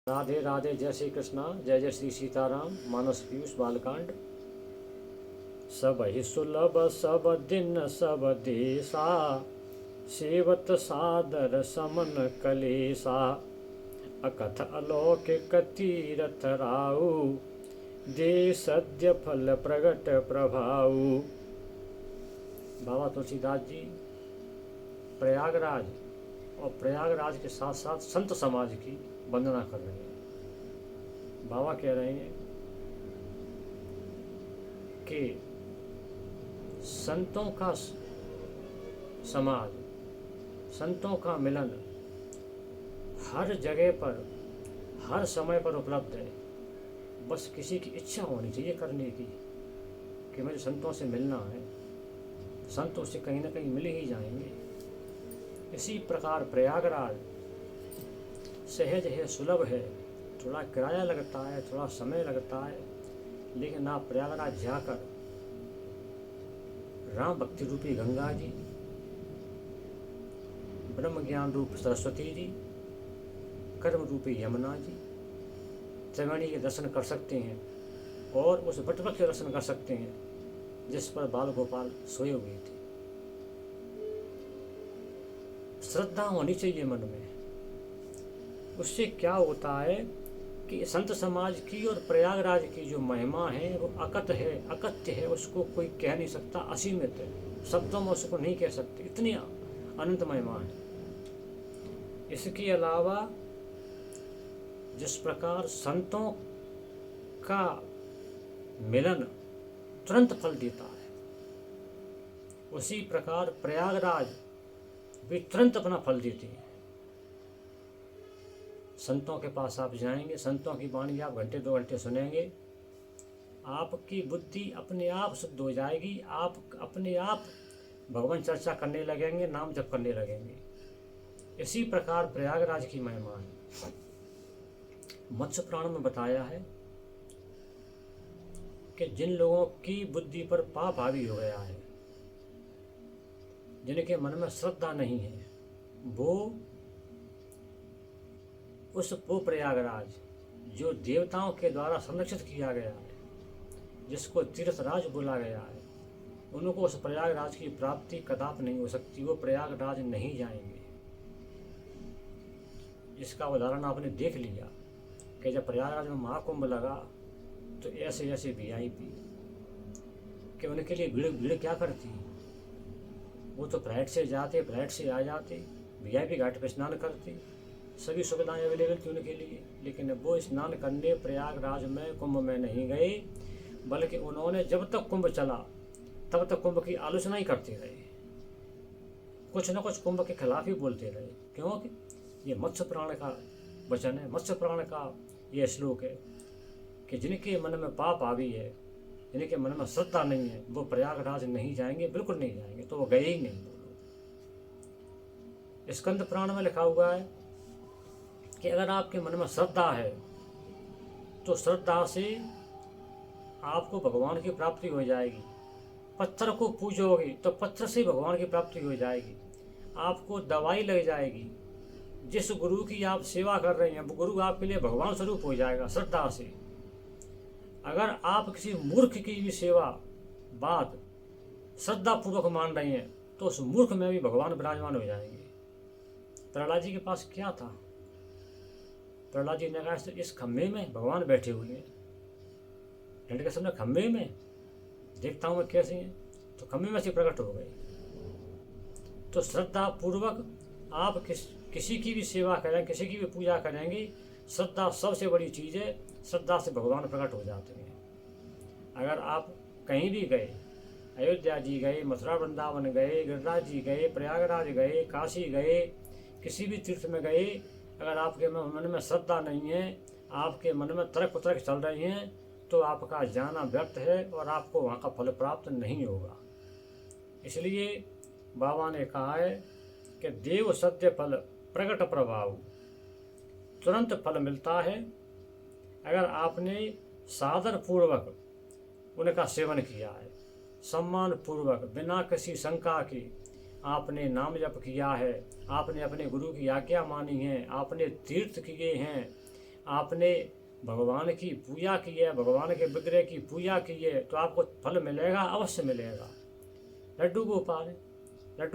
राधे राधे, जय श्री कृष्णा, जय जय श्री सीताराम। मानस पीयूष बालकांड। सब ही सुलभ सब दिन सब देशा, सेवत सादर समन कलेसा। अकथ अलौकिक तीरथ राउ, दे सद्य फल प्रगट प्रभाऊ। बाबा तुलसीदास जी प्रयागराज और प्रयागराज के साथ साथ संत समाज की वंदना कर रहे हैं। बाबा कह रहे हैं कि संतों का समाज, संतों का मिलन हर जगह पर हर समय पर उपलब्ध है। बस किसी की इच्छा होनी चाहिए करने की कि मुझे संतों से मिलना है। संत उससे कहीं ना कहीं मिल ही जाएंगे। इसी प्रकार प्रयागराज सहज है, सुलभ है, थोड़ा किराया लगता है, थोड़ा समय लगता है, लेकिन आप प्रयागराज जाकर राम भक्ति रूपी गंगा जी, ब्रह्म ज्ञान रूप सरस्वती जी, कर्म रूपी यमुना जी, त्रिवेणी के दर्शन कर सकते हैं और उस बटवृक्ष के दर्शन कर सकते हैं जिस पर बाल गोपाल सोए हुए थे। श्रद्धा होनी चाहिए मन में। उससे क्या होता है कि संत समाज की और प्रयागराज की जो महिमा है वो अकथ है, अकथ्य है, उसको कोई कह नहीं सकता, असीमित है, शब्दों में उसको नहीं कह सकते, इतनी अनंत महिमा है। इसके अलावा जिस प्रकार संतों का मिलन तुरंत फल देता है, उसी प्रकार प्रयागराज भी तुरंत अपना फल देती है। संतों के पास आप जाएंगे, संतों की वाणी आप घंटे 2 घंटे सुनेंगे, आपकी बुद्धि अपने आप शुद्ध हो जाएगी। आप अपने आप भगवान चर्चा करने लगेंगे, नाम जप करने लगेंगे। इसी प्रकार प्रयागराज की महिमा है। मत्स्य पुराण में बताया है कि जिन लोगों की बुद्धि पर पाप हावी हो गया है, जिनके मन में श्रद्धा नहीं है, वो प्रयागराज जो देवताओं के द्वारा संरक्षित किया गया है, जिसको तीर्थराज बोला गया है, उनको उस प्रयागराज की प्राप्ति कदापि नहीं हो सकती। वो प्रयागराज नहीं जाएंगे। इसका उदाहरण आपने देख लिया कि जब प्रयागराज में महाकुंभ लगा तो ऐसे ऐसे VIP कि उनके लिए भीड़ भीड़ क्या करती। वो तो फ्लाइट से जाते, फ्लाइट से आ जाते, VIP घाट पर स्नान करते, सभी सुविधाएं अवेलेबल थी उनके लिए, लेकिन वो स्नान करने प्रयागराज में कुंभ में नहीं गए, बल्कि उन्होंने जब तक कुंभ चला तब तक कुंभ की आलोचना ही करते रहे, कुछ न कुछ कुंभ के खिलाफ ही बोलते रहे। क्योंकि ये मत्स्य पुराण का वचन है, मत्स्य पुराण का ये श्लोक है कि जिनके मन में पाप हावी है, जिनके मन में श्रद्धा नहीं है, वो प्रयागराज नहीं जाएंगे, बिल्कुल नहीं जाएंगे। तो वो गए ही नहीं। स्कंद पुराण में लिखा हुआ है कि अगर आपके मन में श्रद्धा है तो श्रद्धा से आपको भगवान की प्राप्ति हो जाएगी। पत्थर को पूजोगे तो पत्थर से भगवान की प्राप्ति हो जाएगी। आपको दवाई लग जाएगी। जिस गुरु की आप सेवा कर रहे हैं वो गुरु आपके लिए भगवान स्वरूप हो जाएगा श्रद्धा से। अगर आप किसी मूर्ख की भी सेवा बात श्रद्धा पूर्वक मान रहे हैं तो उस मूर्ख में भी भगवान विराजमान हो जाएंगे। प्रहलाद जी के पास क्या था? प्रहलाद जी ने कहा इस खम्भे में भगवान बैठे हुए हैं। ठंड के समय खम्भे में देखता हूँ मैं कैसे हैं, तो खम्भे में से प्रकट हो गए। तो श्रद्धा पूर्वक आप किसी की भी सेवा करें, किसी की भी पूजा करेंगे, श्रद्धा सबसे बड़ी चीज़ है। श्रद्धा से भगवान प्रकट हो जाते हैं। अगर आप कहीं भी गए, अयोध्या जी गए, मथुरा वृंदावन गए, गिरिराज जी गए, प्रयागराज गए, काशी गए, किसी भी तीर्थ में गए, अगर आपके मन में श्रद्धा नहीं है, आपके मन में तर्क उतर्क चल रही हैं, तो आपका जाना व्यर्थ है और आपको वहाँ का फल प्राप्त नहीं होगा। इसलिए बाबा ने कहा है कि देव सत्य फल प्रगट प्रभाव, तुरंत फल मिलता है अगर आपने सादर पूर्वक उनका सेवन किया है, सम्मान पूर्वक, बिना किसी शंका के आपने नाम जप किया है, आपने अपने गुरु की आज्ञा मानी है, आपने तीर्थ किए हैं, आपने भगवान की पूजा की है, भगवान के विग्रह की पूजा की है, तो आपको फल मिलेगा, अवश्य मिलेगा। लड्डू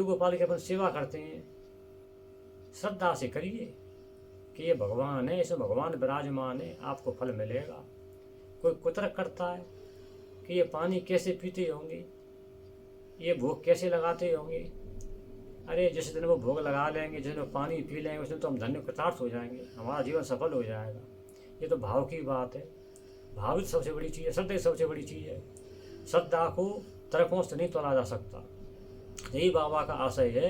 गोपाल की अपन सेवा करते हैं, श्रद्धा से करिए कि ये भगवान है, इसमें भगवान विराजमान है, आपको फल मिलेगा। कोई कुतर्क करता है कि ये पानी कैसे पीते होंगे, ये भोग कैसे लगाते होंगे। अरे जिस दिन वो भोग लगा लेंगे, जिस दिन वो पानी पी लेंगे, उस दिन तो हम धन्य कृतार्थ हो जाएंगे, हमारा जीवन सफल हो जाएगा। ये तो भाव की बात है। भाव ही सबसे बड़ी चीज़ है, श्रद्धा सबसे बड़ी चीज़ है। श्रद्धा को तर्कों से नहीं तोड़ा जा सकता। यही बाबा का आशय है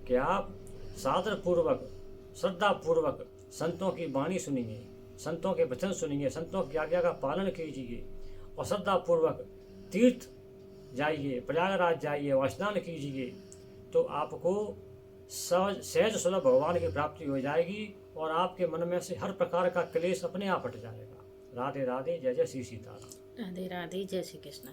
कि आप सादर पूर्वक, श्रद्धा पूर्वक संतों की वाणी सुनिए, संतों के वचन सुनिए, संतों की आज्ञा का पालन कीजिए और श्रद्धा पूर्वक तीर्थ जाइए, प्रयागराज जाइए और स्नान कीजिए, तो आपको सहज सुलभ भगवान की प्राप्ति हो जाएगी और आपके मन में से हर प्रकार का क्लेश अपने आप हट जाएगा। राधे राधे, जय जय श्री सीताराम। राधे राधे, जय श्री कृष्ण।